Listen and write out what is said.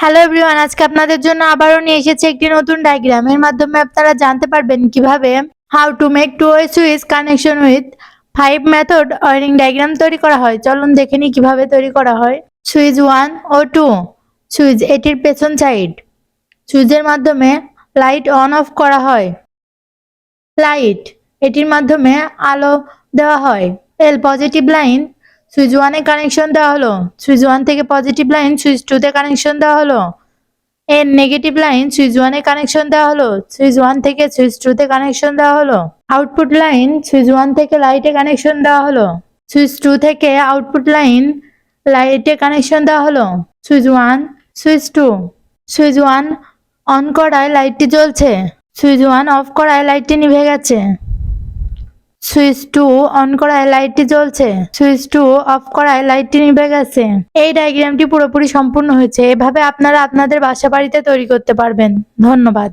Hello everyone, আজকে আপনাদের জন্য আবারও নিয়ে এসেছি একটি নতুন ডায়াগ্রাম। এর মাধ্যমে আপনারা জানতে পারবেন কিভাবে how to make two way switch connection with 5 method wiring diagram তৈরি করা হয়। চলুন দেখে নিই কিভাবে তৈরি করা হয়। সুইচ 1 ও 2, সুইচ এটির পেছন সাইড। সুইচের মাধ্যমে লাইট অন অফ করা হয়। লাইট এটির মাধ্যমে আলো দেওয়া হয়। এল পজিটিভ লাইন সুইচ 1 এ কানেকশন দেওয়া হলো। সুইচ 1 থেকে পজিটিভ লাইন সুইচ 2 তে কানেকশন দেওয়া হলো। এর নেগেটিভ লাইন সুইচ 1 এ কানেকশন দেওয়া হলো। সুইচ 1 থেকে সুইচ 2 তে কানেকশন দেওয়া হলো। আউটপুট লাইন সুইচ 1 থেকে লাইটে কানেকশন দেওয়া হলো। সুইচ 2 থেকে আউটপুট লাইন লাইটে কানেকশন দেওয়া হলো। Switch 1, switch 2। সুইচ 1 অন করায় লাইটটি জ্বলছে। সুইচ 1 অফ করায় লাইটটি নিভে গেছে। সুইচ 2 অন করায় লাইটটি জ্বলছে। সুইচ 2 অফ করায় লাইটটি নিভে গেছে। এই ডায়াগ্রামটি পুরোপুরি সম্পূর্ণ হয়েছে। এভাবে আপনারা আপনাদের বাসা বাড়িতে তৈরি করতে পারবেন। ধন্যবাদ।